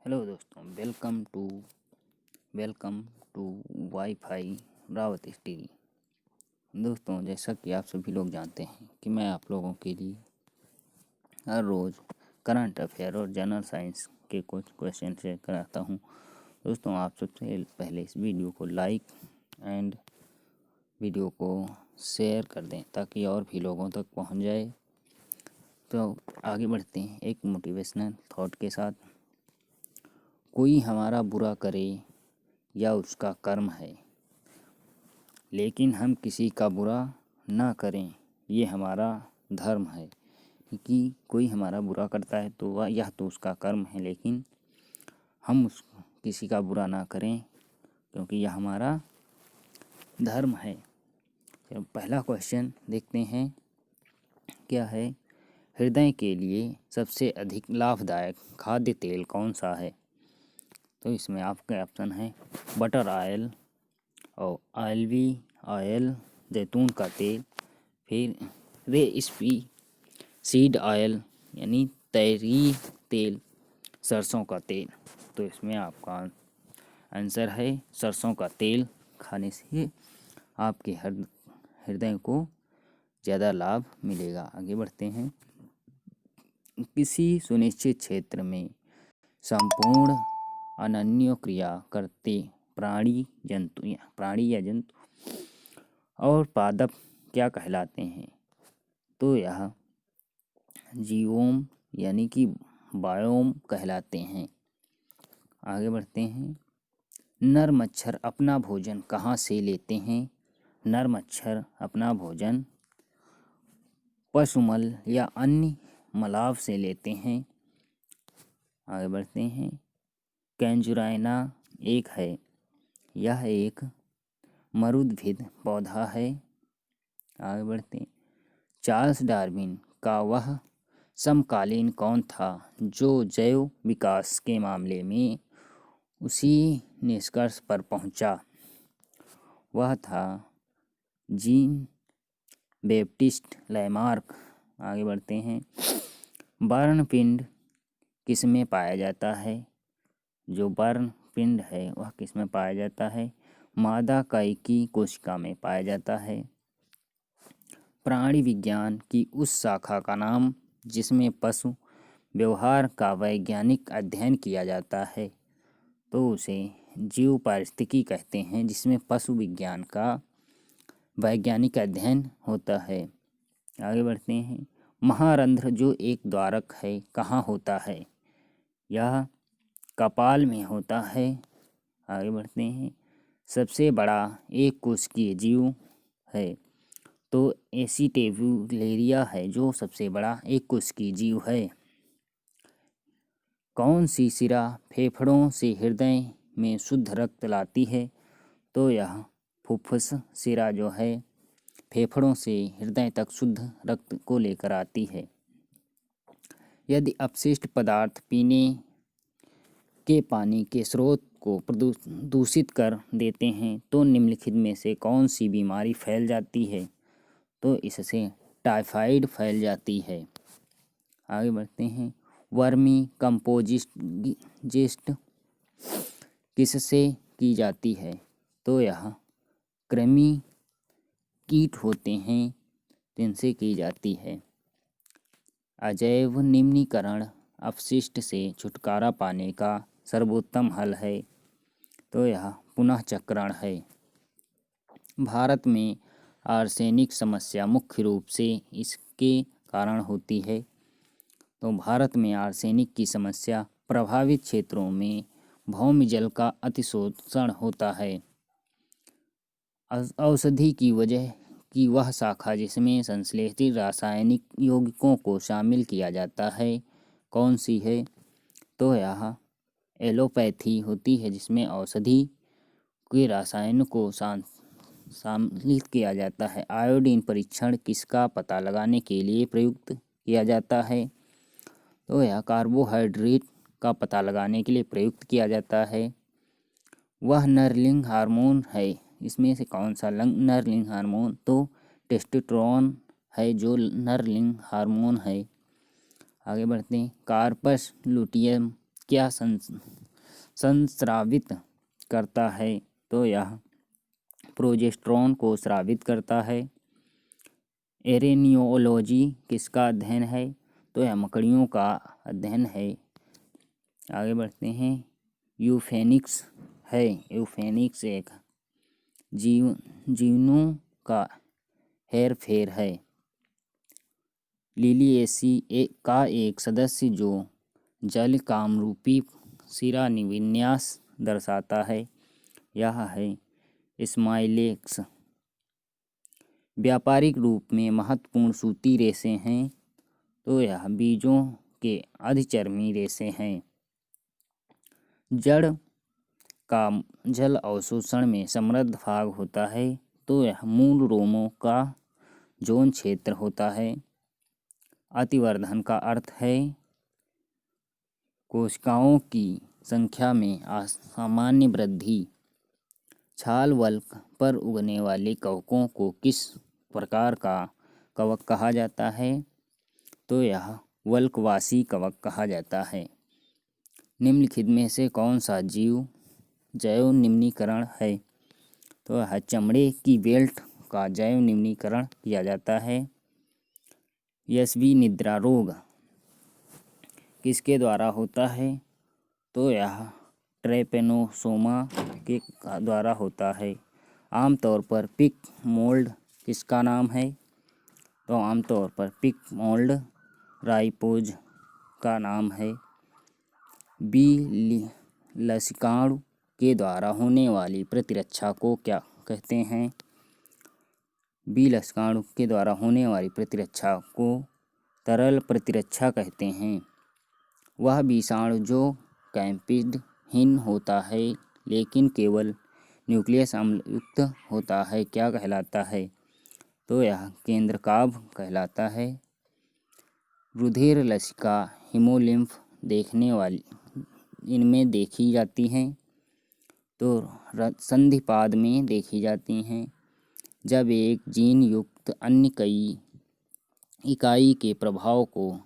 Hello दोस्तों, welcome to WiFi Rawat study. दोस्तों, जैसा कि आप सभी लोग जानते हैं कि मैं आप लोगों के लिए हर रोज़ करंट अफेयर और जनरल साइंस के कुछ क्वेश्चन शेयर कराता हूं। दोस्तों, आप सबसे पहले इस वीडियो को लाइक एंड वीडियो को शेयर कर दें ताकि और भी लोगों तक पहुंच जाए। तो आगे बढ़ते हैं एक मोटिवेशनल थॉट के साथ। कोई हमारा बुरा करे या उसका कर्म है, लेकिन हम किसी का बुरा ना करें, ये हमारा धर्म है। कि कोई हमारा बुरा करता है तो वह यह तो उसका कर्म है, लेकिन हम किसी का बुरा ना करें क्योंकि यह हमारा धर्म है। तो पहला क्वेश्चन देखते हैं क्या है। हृदय के लिए सबसे अधिक लाभदायक खाद्य तेल कौन सा है? तो इसमें आपके ऑप्शन है बटर ऑयल और ऑलिव ऑयल जैतून का तेल, फिर रेसिपी सीड ऑयल यानी तैरी तेल, सरसों का तेल। तो इसमें आपका आंसर है सरसों का तेल खाने से आपके हृदय को ज़्यादा लाभ मिलेगा। आगे बढ़ते हैं। किसी सुनिश्चित क्षेत्र में संपूर्ण अनन्य क्रिया करते प्राणी या जंतु और पादप क्या कहलाते हैं? तो यह जीवोम यानी कि बायोम कहलाते हैं। आगे बढ़ते हैं। नर मच्छर अपना भोजन कहाँ से लेते हैं? नर मच्छर अपना भोजन पशुमल या अन्य मलाव से लेते हैं। आगे बढ़ते हैं। कैंजुराइना एक है, यह एक मरुद्भिद पौधा है। आगे बढ़ते हैं। चार्ल्स डार्विन का वह समकालीन कौन था जो जैव विकास के मामले में उसी निष्कर्ष पर पहुंचा? वह था जीन बैप्टिस्ट लैमार्क। आगे बढ़ते हैं। वर्णपिंड किसमें पाया जाता है? जो वर्णपिंड है वह किसमें पाया जाता है? मादा कायिकी कोशिका में पाया जाता है। प्राणी विज्ञान की उस शाखा का नाम जिसमें पशु व्यवहार का वैज्ञानिक अध्ययन किया जाता है, तो उसे जीव पारिस्थितिकी कहते हैं, जिसमें पशु विज्ञान का वैज्ञानिक अध्ययन होता है। आगे बढ़ते हैं। महारंध्र जो एक द्वारक है कहाँ होता है? यह कपाल में होता है। आगे बढ़ते हैं। सबसे बड़ा एक कोशिकीय जीव है, तो एसिटेबुलेरिया है जो सबसे बड़ा एक कोशिकीय जीव है। कौन सी शिरा फेफड़ों से हृदय में शुद्ध रक्त लाती है? तो यह फुफ्फुस शिरा जो है फेफड़ों से हृदय तक शुद्ध रक्त को लेकर आती है। यदि अपशिष्ट पदार्थ पीने के पानी के स्रोत को दूषित कर देते हैं तो निम्नलिखित में से कौन सी बीमारी फैल जाती है? तो इससे टाइफाइड फैल जाती है। आगे बढ़ते हैं। वर्मी कंपोजिस्ट किससे की जाती है? तो यह कृमि कीट होते हैं जिनसे की जाती है। अजैव निम्नीकरण अपशिष्ट से छुटकारा पाने का सर्वोत्तम हल है, तो यह पुनः चक्रण है। भारत में आर्सेनिक समस्या मुख्य रूप से इसके कारण होती है। तो भारत में आर्सेनिक की समस्या प्रभावित क्षेत्रों में भौम जल का अतिशोषण होता है। औषधि की वजह की वह शाखा जिसमें संश्लेषित रासायनिक यौगिकों को शामिल किया जाता है कौन सी है? तो यह एलोपैथी होती है, जिसमें औषधि के रसायन को सम्मिलित किया जाता है। आयोडीन परीक्षण किसका पता लगाने के लिए प्रयुक्त किया जाता है? तो यह कार्बोहाइड्रेट का पता लगाने के लिए प्रयुक्त किया जाता है। वह नरलिंग हार्मोन है, इसमें से कौन सा नरलिंग हार्मोन? तो टेस्टोस्टेरोन है जो नरलिंग हार्मोन है। आगे बढ़ते हैं। कार्पस लुटियम क्या संस्रावित करता है? तो यह प्रोजेस्टेरोन को स्रावित करता है। एरेनियोलॉजी किसका अध्ययन है? तो यह मकड़ियों का अध्ययन है। आगे बढ़ते हैं। यूफेनिक्स है। यूफेनिक्स एक जीवनों का हेरफेर है। लिलिएसी का एक सदस्य जो जल कामरूपी शिराविन्यास दर्शाता है, यह है स्माइलेक्स। व्यापारिक रूप में महत्वपूर्ण सूती रेशे हैं, तो यह बीजों के अधिचर्मी रेशे हैं। जड़ का जल अवशोषण में समृद्ध भाग होता है, तो यह मूल रोमों का जोन क्षेत्र होता है। अतिवर्धन का अर्थ है कोशिकाओं की संख्या में असामान्य वृद्धि। छाल वल्क पर उगने वाले कवकों को किस प्रकार का कवक कहा जाता है? तो यह वल्कवासी कवक कहा जाता है। निम्नलिखित में से कौन सा जीव जैव निम्नीकरण है? तो यह चमड़े की बेल्ट का जैव निम्नीकरण किया जाता है। यशवी निद्रा रोग किसके द्वारा होता है? तो यह ट्रैपेनोसोमा के द्वारा होता है। आमतौर पर पिक मोल्ड किसका नाम है? तो आमतौर पर पिक मोल्ड राइपोज का नाम है। बी लसिकाणु के द्वारा होने वाली प्रतिरक्षा को क्या कहते हैं? बी लसिकाणु के द्वारा होने वाली प्रतिरक्षा को तरल प्रतिरक्षा कहते हैं। वह विषाणु जो कैप्सिडहीन होता है लेकिन केवल न्यूक्लियस अम्ल युक्त होता है, क्या कहलाता है? तो यह केंद्रकाभ कहलाता है। रुधिर लसिका हीमोलिम्फ देखने वाली इनमें देखी जाती हैं, तो संधिपाद में देखी जाती हैं। जब एक जीन युक्त अन्य कई इकाई के प्रभाव को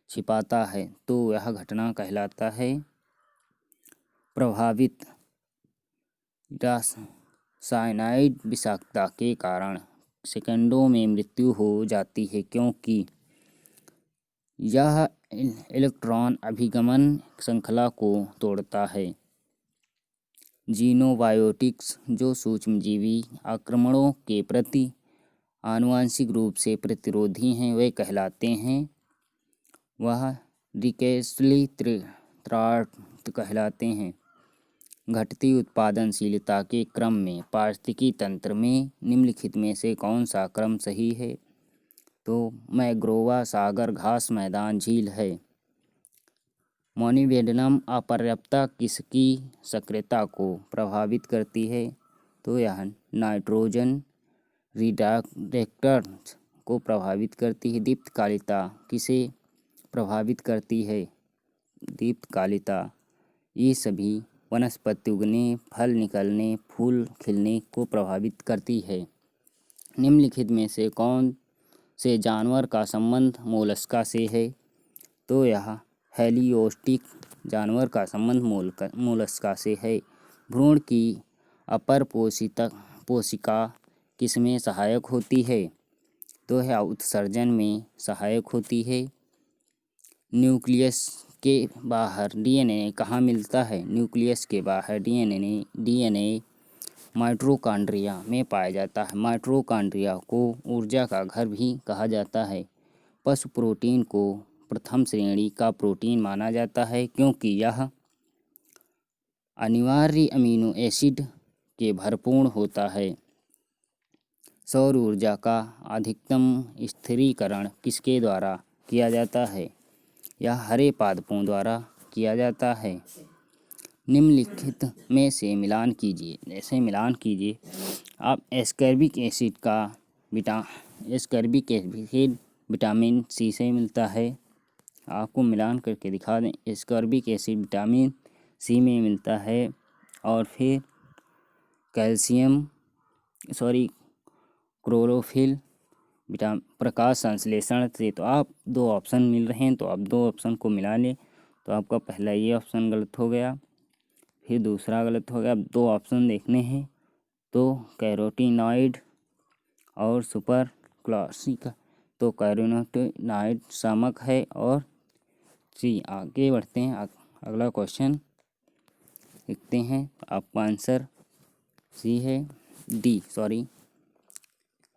छिपाता है, तो यह घटना कहलाता है प्रभावित। साइनाइड विषाक्तता के कारण सेकंडों में मृत्यु हो जाती है, क्योंकि यह इलेक्ट्रॉन अभिगमन श्रृंखला को तोड़ता है। जीनोबायोटिक्स जो सूक्ष्मजीवी आक्रमणों के प्रति आनुवंशिक रूप से प्रतिरोधी हैं, वे कहलाते हैं। वह रिकेस्लित्रार्ट कहलाते हैं। घटती उत्पादनशीलता के क्रम में पारिस्थितिकी तंत्र में निम्नलिखित में से कौन सा क्रम सही है? तो मैग्रोवा सागर घास मैदान झील है। मोनिबेडनम अपर्याप्तता किसकी सक्रियता को प्रभावित करती है? तो यह नाइट्रोजन रिडक्टेंस को प्रभावित करती है। दीप्तकालिता किसे प्रभावित करती है? दीप्तकालिता ये सभी वनस्पति उगने, फल निकलने, फूल खिलने को प्रभावित करती है। निम्नलिखित में से कौन से जानवर का संबंध मोलस्का से है? तो यह हेलियोस्टिक जानवर का संबंध मोलस्का से है। भ्रूण की अपर पोषिका किसमें सहायक होती है? तो यह उत्सर्जन में सहायक होती है। न्यूक्लियस के बाहर डीएनए कहाँ मिलता है? न्यूक्लियस के बाहर डीएनए माइटोकॉन्ड्रिया में पाया जाता है। माइटोकॉन्ड्रिया को ऊर्जा का घर भी कहा जाता है। पशु प्रोटीन को प्रथम श्रेणी का प्रोटीन माना जाता है, क्योंकि यह अनिवार्य अमीनो एसिड के भरपूर होता है। सौर ऊर्जा का अधिकतम स्थिरीकरण किसके द्वारा किया जाता है? यह हरे पादपों द्वारा किया जाता है। निम्नलिखित में से मिलान कीजिए। जैसे मिलान कीजिए, आप एस्कॉर्बिक एसिड विटामिन सी से मिलता है। आपको मिलान करके दिखा दें। एस्कॉर्बिक एसिड विटामिन सी में मिलता है, और फिर क्लोरोफिल प्रकाश संश्लेषण से। तो आप दो ऑप्शन मिल रहे हैं, तो आप दो ऑप्शन को मिला लें, तो आपका पहला ये ऑप्शन गलत हो गया, फिर दूसरा गलत हो गया। अब 2 ऑप्शन देखने हैं, तो कैरोटीनॉइड और सुपर क्लासिक, तो कैरोटीनॉइड शामक है और सी। आगे बढ़ते हैं, अगला क्वेश्चन देखते हैं। आपका आंसर सी है,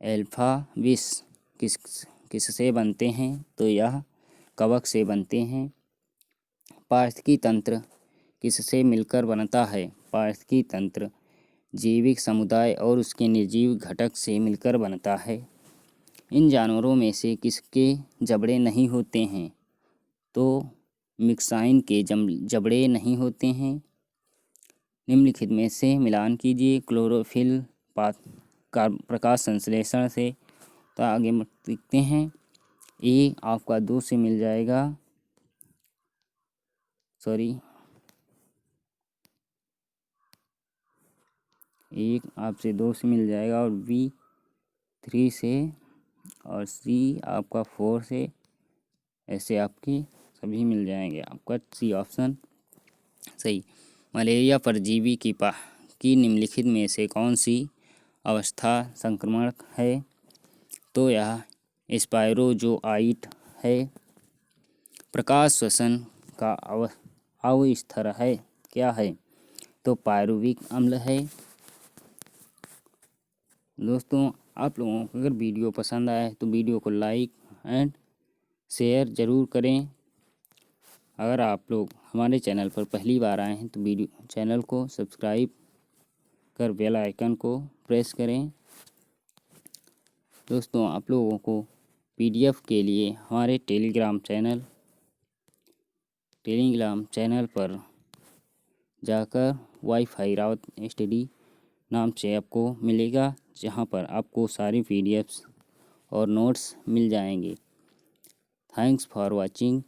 अल्फा विष किससे बनते हैं? तो यह कवक से बनते हैं। पारिस्थितिकी तंत्र किससे मिलकर बनता है? पारिस्थितिकी तंत्र जैविक समुदाय और उसके निर्जीव घटक से मिलकर बनता है। इन जानवरों में से किसके जबड़े नहीं होते हैं? तो मिक्साइन के जबड़े नहीं होते हैं। निम्नलिखित में से मिलान कीजिए क्लोरोफिल का प्रकाश संश्लेषण से। तो आगे देखते हैं, ए आपका 2 से मिल जाएगा, एक आपसे 2 से मिल जाएगा और बी 3 से और सी आपका 4 से, ऐसे आपके सभी मिल जाएंगे। आपका सी ऑप्शन सही। मलेरिया परजीवी की निम्नलिखित में से कौन सी अवस्था संक्रमण है? तो यह स्पाइरोजोआइट है। प्रकाश श्वसन का अवस्थर है, क्या है? तो पायरुविक अम्ल है। दोस्तों, आप लोगों को अगर वीडियो पसंद आए तो वीडियो को लाइक एंड शेयर ज़रूर करें। अगर आप लोग हमारे चैनल पर पहली बार आए हैं तो चैनल को सब्सक्राइब कर बेल आइकन को प्रेस करें। दोस्तों, आप लोगों को PDF के लिए हमारे टेलीग्राम चैनल पर जाकर वाईफाई रावत स्टडी नाम से आपको मिलेगा, जहां पर आपको सारी PDFs और नोट्स मिल जाएंगे। Thanks for watching.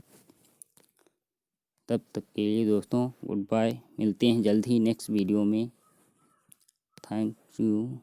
तब तक के लिए दोस्तों गुड बाय। मिलते हैं जल्द ही नेक्स्ट वीडियो में। Thank you.